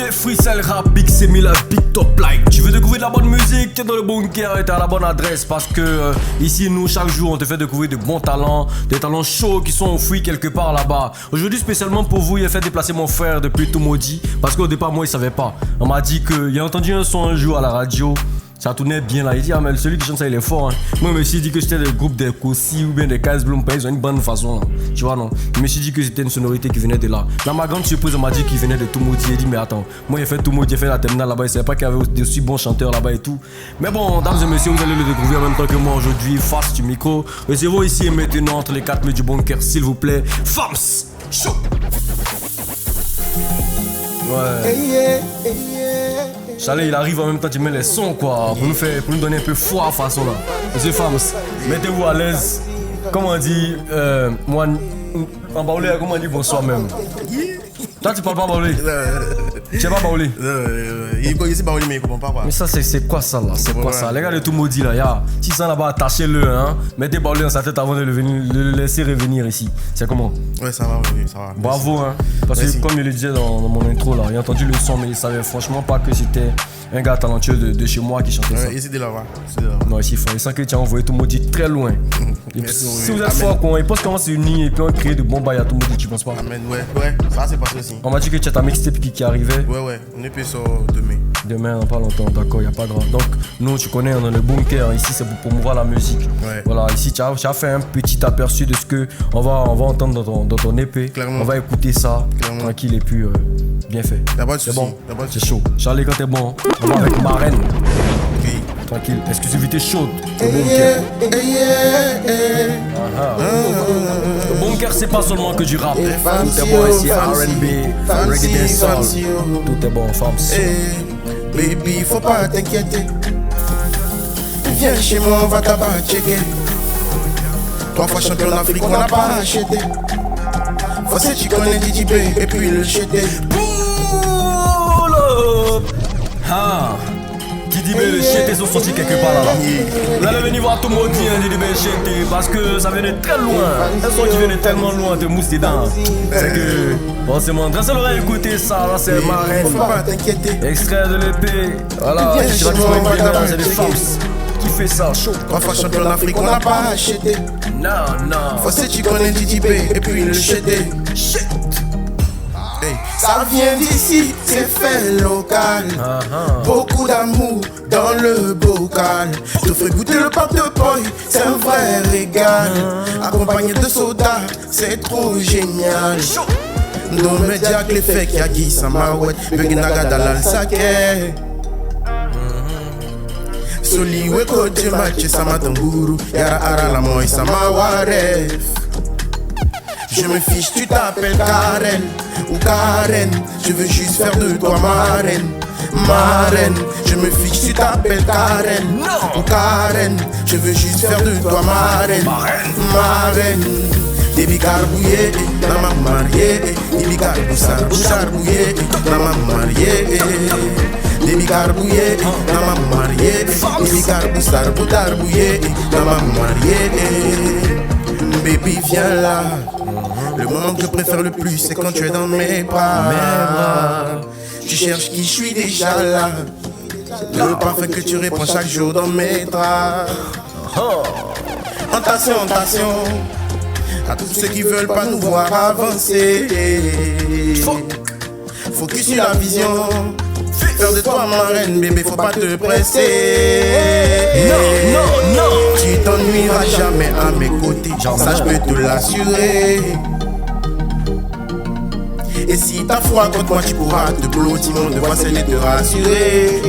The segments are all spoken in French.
Yeah, freestyle rap, big c'est mis la big top like. Tu veux découvrir de la bonne musique, t'es dans le bunker et t'es à la bonne adresse. Parce que ici, nous, chaque jour, on te fait découvrir de bons talents, des talents chauds qui sont enfouis quelque part là-bas. Aujourd'hui, spécialement pour vous, il a fait déplacer mon frère depuis tout maudit. Parce qu'au départ, moi, il savait pas. On m'a dit qu'il a entendu un son un jour à la radio. Ça tournait bien là, il dit ah mais celui qui chante ça il est fort hein. Moi je me suis dit que c'était le groupe des Kossi ou bien des Kaz Bloom, ils ont une bonne façon là. Tu vois non. Je me suis dit que c'était une sonorité qui venait de là. Dans ma grande surprise on m'a dit qu'il venait de Toumoudi. J'ai dit mais attends, moi j'ai fait Toumoudi, j'ai fait la terminale là-bas, il savait pas qu'il y avait de si bons chanteurs là-bas et tout. Mais bon, dames et messieurs, vous allez le découvrir en même temps que moi aujourd'hui, face du micro. Recevez-vous ici et maintenant entre les 4 murs du bunker s'il vous plaît. Fams chaud. Ouais. Chalet il arrive en même temps, tu mets les sons quoi, pour nous donner un peu foi façon là. Monsieur Fams, mettez-vous à l'aise. Comment on dit, moi, en baoulé, comment on dit bonsoir même. Toi tu parles pas baoulé. Tu sais pas baoulé. Il connaît baoulé mais il comprend pas quoi. Mais ça c'est quoi ça là, c'est quoi ça. Les gars de tout maudit là, ya. Si ça là-bas, attachez-le hein. Mettez baoulé dans sa tête avant de le laisser revenir ici. C'est comment? Ouais ça va, ça va. Bravo hein. Parce que comme je le disais dans mon intro là, il a entendu le son mais il savait franchement pas que c'était un gars talentueux de chez moi qui chantait ça. Ici de là-bas. Non ici il sent que tu as envoyé tout maudit très loin. Si vous êtes fort quoi, ils pensent comment s'unir et puis on crée de bons bails à tout maudit, tu penses pas? Amen, ouais, ça c'est passé aussi. On m'a dit que tu as ta mixtape qui arrivait. Ouais, on est plus sur demain. Demain, dans pas longtemps, d'accord, y a pas grand. Donc, nous, tu connais, on est dans le bunker. Ici, c'est pour promouvoir la musique. Ouais. Voilà, ici, tu as fait un petit aperçu de ce que on va entendre dans ton EP. Clairement. On va écouter ça, Clairement. tranquille et puis bien fait. Y'a pas de C'est soucis, bon, y'a pas de c'est soucis. chaud. Charlie, quand t'es bon, on va avec Marraine. Ok. Tranquille, exclusivité chaude au bunker. Le bunker, c'est pas seulement que du rap. Tout est bon ici, R&B, reggae, soul. Tout est bon, femmes. Baby, faut pas t'inquiéter. Viens chez moi, on va t'abat checker. 3 fois champion d'Afrique, on n'a pas acheté. Faut que tu connais DJB et puis le jeter. Pull up. Ah. DJB le jeter sont sortis quelque part là. Vous allez venir voir tout le monde dire DJB jeter parce que ça vient de très loin. Un son qui vient de tellement loin de mousse dedans. C'est que on se montre. Ça l'aurait écouté ça, là c'est Marraine. Faut pas t'inquiéter. Extrait de l'épée. Voilà, je sais pas qui sont bien là, c'est des femmes qui fait ça, chaud. 3 fois champion d'Afrique, on n'a pas acheté. Non. Faut que tu connais DJB et puis le jeter. Shit. Hey. Ça vient d'ici, c'est fait local. Beaucoup d'amour dans le bocal. Te ferai goûter le pape de boy, c'est un vrai régal. Accompagné de soda, c'est trop génial. Non me dis que les faits qui a qui ça m'a ouais. Beginaga dalal sake. Soli we kote match sama tamburu. Yara ara la moi sama waref. Je me fiche, tu t'appelles Karen ou Karen. Je veux juste faire de toi ma reine. Je me fiche, tu t'appelles Karen ou Karen. Je veux juste faire de toi ma reine. Debi carbouillé, na ma mariée. Debi carbouillé, na ma mariée. Debi carbouillé, na ma mariée. Debi carbouillé, na ma mariée. Baby viens là. Le moment que je préfère le plus c'est quand tu es dans mes bras. Tu cherches qui je suis déjà là. Le parfait que tu réponds chaque jour dans mes draps. Attention à tous ceux qui veulent pas nous voir avancer. Focus sur la vision. Faire de toi ma reine, bébé, faut pas te presser. Non. Tu t'ennuieras jamais à mes côtés, ça je peux te l'assurer. Et si t'as froid contre moi, tu pourras te blottir, mon devoir c'est de te rassurer.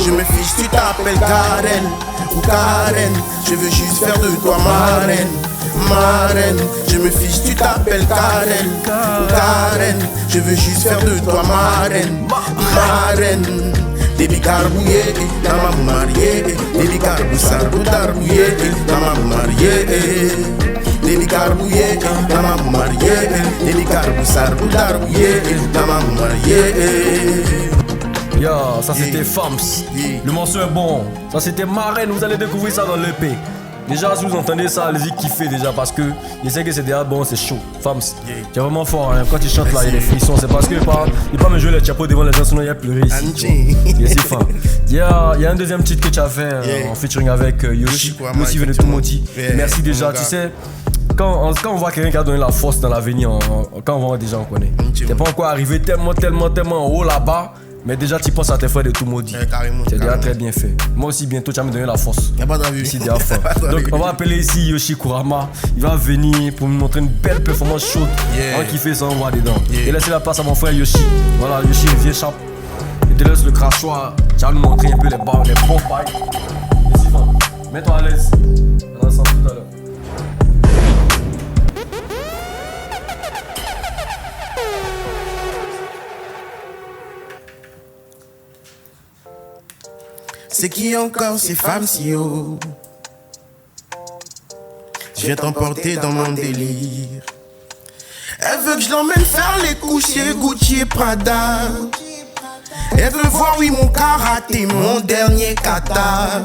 Je me fiche, tu t'appelles Karen ou Karen. Je veux juste faire de toi ma reine. Je me fiche, tu t'appelles Karen ou Karen. Je veux juste faire de toi ma reine. Debi carbouillé, na ma mariée. Debi carbouillé, na ma mariée. Debi carbouillé, na ma mariée. Debi carbouillé, na ma mariée. Yo, ça c'était Fams. Le morceau est bon. Ça c'était Marraine, vous allez découvrir ça dans l'EP. Déjà, si vous entendez ça, allez-y kiffer déjà parce que je sais que c'est déjà bon, c'est chaud. Fams, tu es vraiment fort. Hein. Quand tu chantes là, il y a des frissons. C'est parce qu'il ne pas me jouer les chapeaux devant les gens, sinon il y a pleurer ici. C'est fort. Il y a un deuxième titre que tu as fait en featuring avec Yoshi. Lui aussi vient de Tumoti. Merci déjà. Tu sais, quand on voit quelqu'un qui a donné la force dans l'avenir, quand on voit déjà, on connaît. T'es pas encore arrivé tellement en haut là-bas. Mais déjà, tu penses à tes frères de tout maudit. C'est déjà très bien fait. Moi aussi, bientôt, tu vas me donner la force. Y'a pas d'avis. Ici, déjà fort. Donc, on va appeler ici Yoshi Kurama. Il va venir pour nous montrer une belle performance chaude. On va kiffer ça, on va dedans. Et laisser la place à mon frère Yoshi. Voilà, Yoshi, viens, chape. Et te laisse le crachoir. Tu vas nous montrer un peu les bons bails. Vas-y, femme. Mets-toi à l'aise. On va ensemble tout à l'heure. C'est qui encore ces femmes si haut? Je viens t'emporter dans mon délire. Elle veut que je l'emmène faire les couchers Gucci et Prada. Elle veut voir, oui, mon karaté, mon dernier kata.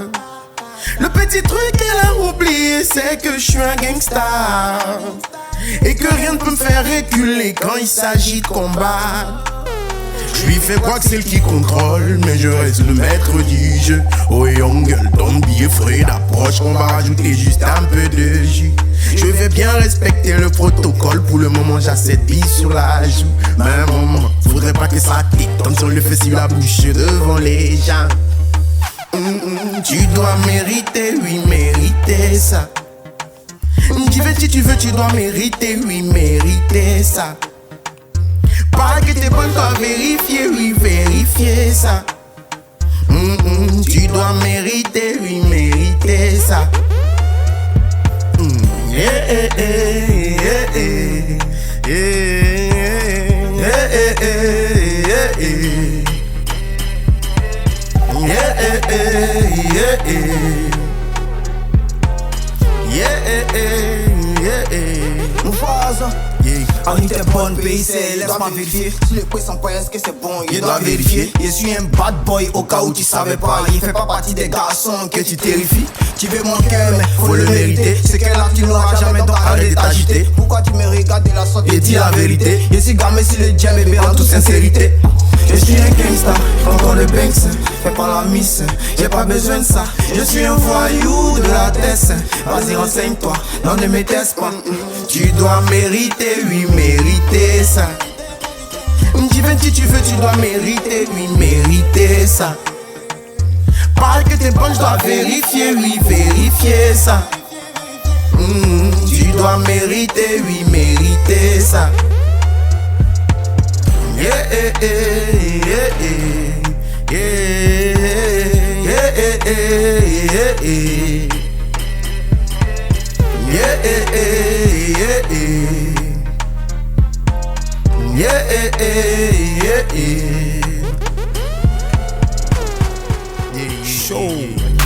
Le petit truc qu'elle a oublié, c'est que je suis un gangsta. Et que rien ne peut me faire reculer quand il s'agit de combat. Je lui fais croire que c'est elle qui contrôle, mais je reste le maître du jeu. Oh young girl, don't be afraid, approche, on va rajouter juste un peu de jus. Je vais bien respecter le protocole, pour le moment j'ai 7 billes sur la joue. Mais maman, faudrait pas que ça tique, comme si on le fait sur la bouche devant les gens. Tu dois mériter, oui, mériter ça. Dis si tu veux, tu dois mériter, oui, mériter ça. Pas que t'es bonne, toi vérifier, oui, vérifier ça. Tu dois mériter, oui, mériter ça. On était bonne pays, laisse-moi vérifier. Si le prix sont pas, est-ce que c'est bon? Il doit vérifier. Je suis un bad boy au cas où tu savais pas. Il fait pas partie des garçons que tu terrifies. Tu veux mon cœur, mais faut le mériter. Ce qu'elle a, tu n'auras jamais, donc arrête de t'agiter. Pourquoi tu me regardes de la sorte et dis la vérité? Je suis gamin si le diable bébé en toute sincérité. Je suis un gangsta, encore le Banks. Fais pas la miss, j'ai pas besoin de ça. Je suis un voyou de la tête. Vas-y, renseigne-toi, non ne me teste pas. Tu dois mériter, oui, mériter ça. Dis si tu veux, tu dois mériter, oui, mériter ça. Parle que t'es bonne, je dois vérifier, oui, vérifier ça. Tu dois mériter, oui, mériter ça. Yeah, yeah, yeah, yeah, yeah, yeah, yeah, yeah. Yeah, yeah, yeah, yeah, yeah, yeah, yeah. Chaud.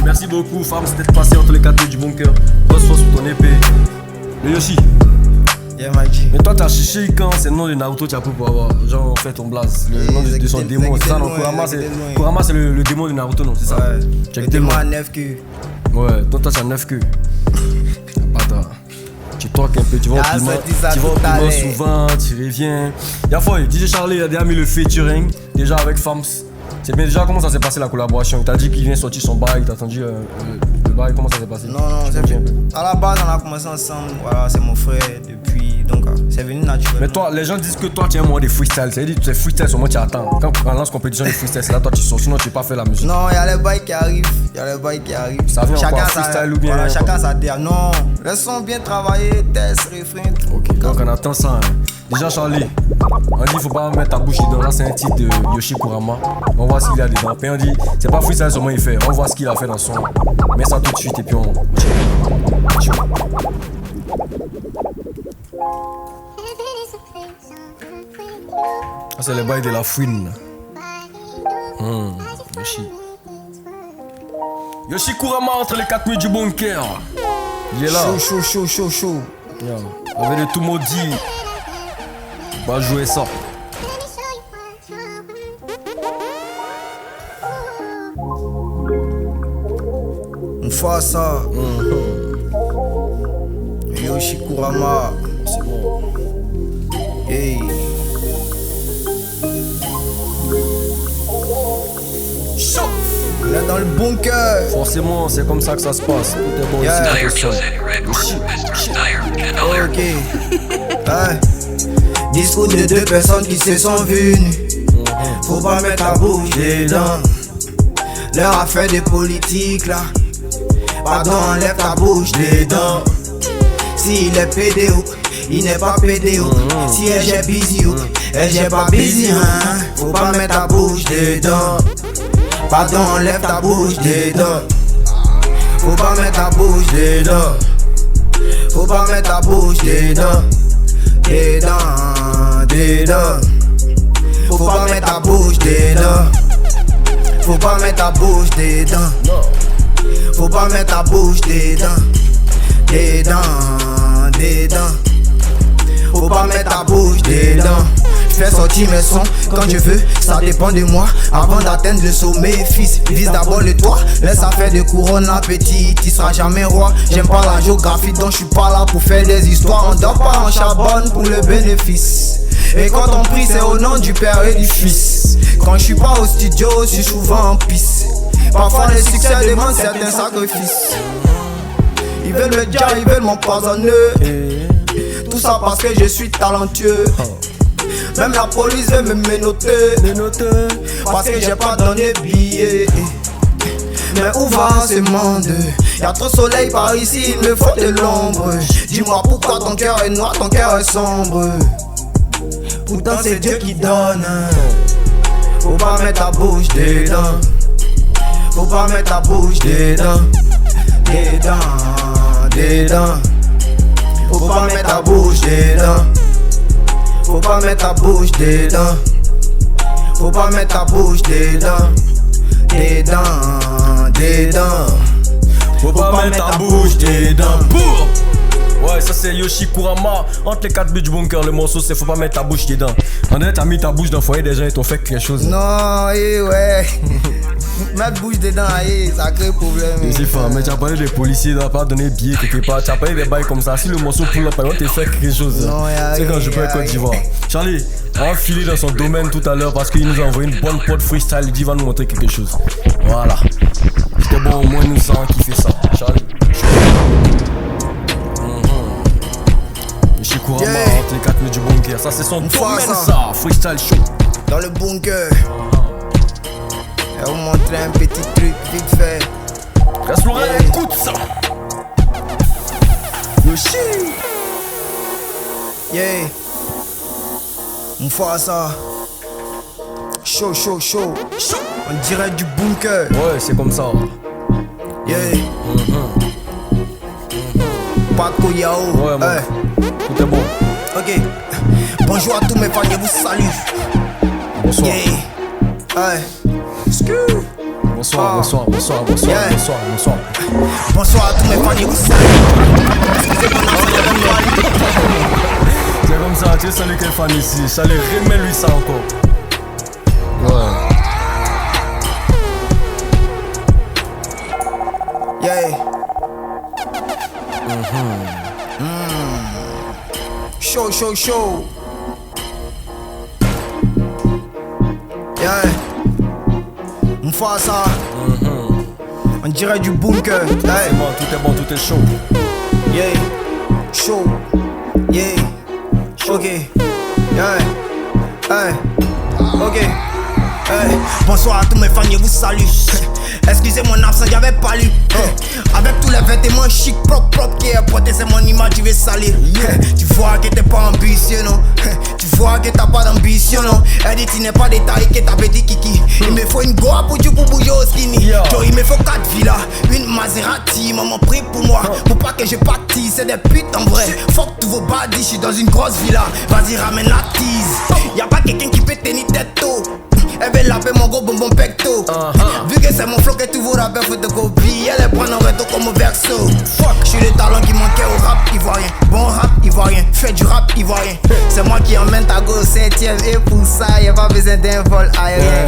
Merci beaucoup, femme, c'était passé entre les 4 du bunker. Grosse force sur ton épée. Le Yoshi. Yeah, my G. Mais toi, t'as chiché quand c'est le nom de Naruto, tu as pour avoir genre fait ton blaze. Le nom de son démon, c'est ça, non? Kurama, c'est le démon de Naruto, non? C'est ça? Ouais. Tu as Le démon à 9 queues. Ouais, toi, t'as 9 queues. Attends. Tu toques un peu, tu vas au piment souvent, tu reviens. Y'a fois, DJ Charlie il a déjà mis le featuring, déjà avec Fams. C'est bien déjà comment ça s'est passé la collaboration. Il t'a dit qu'il vient sortir son bail, t'as attendu le bail, comment ça s'est passé? Non, c'est bien. À la base, on a commencé ensemble, voilà, c'est mon frère depuis, donc c'est venu naturellement. Mais toi, les gens disent que toi tu es un moins de freestyle, c'est-à-dire que tu es freestyle seulement tu attends. Quand on lance compétition de freestyle, c'est là toi tu sors, sinon tu n'as pas fait la musique. Non, il y a les bails qui arrivent, Ça vient chacun freestyle ou bien voilà, chacun sa DA. Non, les sons bien travaillés, test, refrain, tout. Ok, donc on attend ça. Hein. Déjà Charlie, on dit faut pas mettre ta bouche dedans, là c'est un titre de Yoshi Kurama. On voit ce qu'il y a dedans. Puis on dit, c'est pas freestyle seulement il fait, on voit ce qu'il a fait dans son. Mets ça tout de suite et puis on check. Ah, c'est le bail de la fouine. Yoshi. Yoshi Kurama entre les 4 murs du bunker. Il est là. Chaud. Avec le tout maudit. On va jouer ça. On fait ça. Yoshi Kurama. C'est bon. Hey. Chaud. On est dans le bunker. Forcément, c'est comme ça que ça se passe. Tout est bon Yeah. ici. Ok. Hein. Discours de deux personnes qui se sont venues. Faut pas mettre la bouche dedans. Leur affaire de politique là. Pardon, enlève ta bouche dedans. S'il est pédéo, il n'est pas pédéo. Si elle j'ai busy, elle j'ai pas busy, hein. Faut pas mettre ta bouche dedans. Pardon, enlève ta bouche dedans. Faut pas mettre ta bouche dedans. Faut pas mettre ta bouche dedans. Dedans, dedans. Faut pas mettre ta bouche dedans. Faut pas mettre ta bouche dedans. Faut pas mettre ta bouche dedans. Dedans, dedans. Faut pas mettre ta bouche dedans. Je fais sortir mes sons quand je veux, ça dépend de moi. Avant d'atteindre le sommet, fils, vise d'abord le toit. Laisse affaire de couronne appétit, tu seras jamais roi. J'aime pas la géographie, donc je suis pas là pour faire des histoires. On dort pas, on charbonne pour le bénéfice. Et quand on prie, c'est au nom du Père et du Fils. Quand je suis pas au studio, je suis souvent en piste. Parfois le succès demande certains sacrifices. Ils veulent me dire, ils veulent m'empoisonner. Tout ça parce que je suis talentueux. Même la police veut me menotter. Parce que j'ai pas donné billet. Mais où va ce monde? Y'a trop de soleil par ici, il me faut de l'ombre. Dis-moi pourquoi ton cœur est noir, ton cœur est sombre. Pourtant c'est Dieu qui donne. Faut pas mettre ta bouche dedans. Faut pas mettre ta bouche dedans. Dedans, dedans. Faut pas mettre ta bouche dedans. Faut pas mettre ta bouche dedans. Faut pas mettre ta bouche dedans. Dedans, dedans. Faut pas mettre ta bouche dedans. Boum. Ouais, ça c'est Yoshi Kurama. Entre les 4 buts du bunker, le morceau c'est faut pas mettre ta bouche dedans. On dirait t'as mis ta bouche dans le foyer, des gens ils t'ont fait quelque chose. Non, ouais. Mettre bouche dedans, ça crée problème. C'est fort, mais tu as parlé des policiers, tu n'as pas donné billet quelque part. Tu as parlé des bails comme ça. Si le morceau pull up, par exemple, t'es fait quelque chose. C'est quand je peux être Côte d'Ivoire. Charlie, on va filer dans son domaine tout à l'heure parce qu'il nous a envoyé une bonne pote freestyle. Il dit il va nous montrer quelque chose. Voilà. C'était bon, au moins nous savons qui fait ça. Charlie. Yoshi Kurama, entre les 4 minutes du bunker. Ça, c'est son domaine, ça. Freestyle show. Dans le bunker. Et on montrer un petit truc vite fait. Laisse l'oreille, écoute ça. Yoshi. Yeah. Mufasa. Chaud, chaud, chaud. On dirait du bunker. Ouais, c'est comme ça. Yeah. Paco Yao. Ouais, man. Tout est bon. Ok. Bonjour à tous mes fans, je vous salue. Bonsoir. Yeah. Bonsoir, bonsoir, bonsoir, bonsoir, Yeah. bonsoir, bonsoir. Bonsoir à tous mes fans, je vous salue. C'est comme ça, tu salues quelle fan ici. Salut, remets-lui ça encore. Ouais. Yeah. Chaud, chaud, chaud. Yeah. Mufasa. On dirait du bunker. C'est bon, tout est chaud. Yeah. Chaud. Yeah. Ok. Yeah. Hey. Ok. Hey. Bonsoir à tous mes fans, je vous salue. Excusez mon absence, j'avais pas lu. Avec tous les vêtements chic, propre qui est porté, c'est mon image, tu veux salir. Tu vois que t'es pas ambitieux, non? Tu vois que t'as pas d'ambition, non? Elle dit, tu n'es pas détaillé, que t'as petit kiki. Il me faut une goa pour bouger au skinny. Yo, il me faut 4 villas, une Maserati. Maman prie pour moi, pour pas que je partisse. C'est des putes en vrai. Fuck tous vos badis, je suis dans une grosse villa. Vas-y, ramène la tease. Y'a pas quelqu'un qui peut tenir tête tôt. Elle veut laver mon gros bonbon pecto. Vu que c'est mon flow que tous vos rappeurs photocopient, elle les prend en retour comme au verso. Fuck, je suis le talent qui manquait au rap ivoirien. Bon rap ivoirien, fais du rap ivoirien. C'est moi qui emmène ta go 7ème et pour ça, y'a pas besoin d'un vol aérien.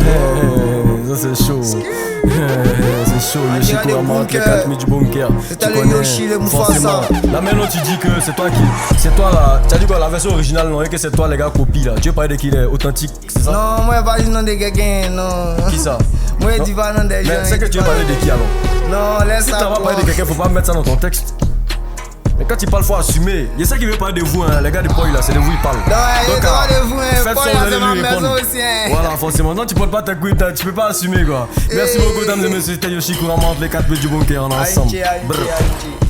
Ça c'est chaud. C'est chaud, Yoshi Kurama. Kurama, les bunker. 4 du bunker. C'était Tu le connais, Yoshi, le Mufasa. forcément. Là maintenant tu dis que c'est toi là. Tu as dit quoi, la version originale non, et que c'est toi les gars copie là. Tu veux parler de qui il est authentique, c'est ça? Non, moi, pas du nom de quelqu'un, non. Qui ça? Moi, je dis pas nom des gens. Mais c'est que tu veux parler de qui alors? Non, laisse Si ça. tu vas parler de quelqu'un, faut pas mettre ça dans ton texte. Mais quand il parle, faut assumer. Il y a ça qui veut parler de vous, hein. Les gars de Poi là, c'est de vous il parle. Non, il parle de vous, hein. faites Paul, ça, là, vous c'est allez ma lui maison répondre. aussi, hein. Voilà, forcément. Non, tu portes pas ta couille, tu peux pas assumer quoi. Merci beaucoup, dames et messieurs. C'était Yoshi Kurama, les 4 du bunker, on est ensemble. Haïti, Haïti, Brr. Haïti.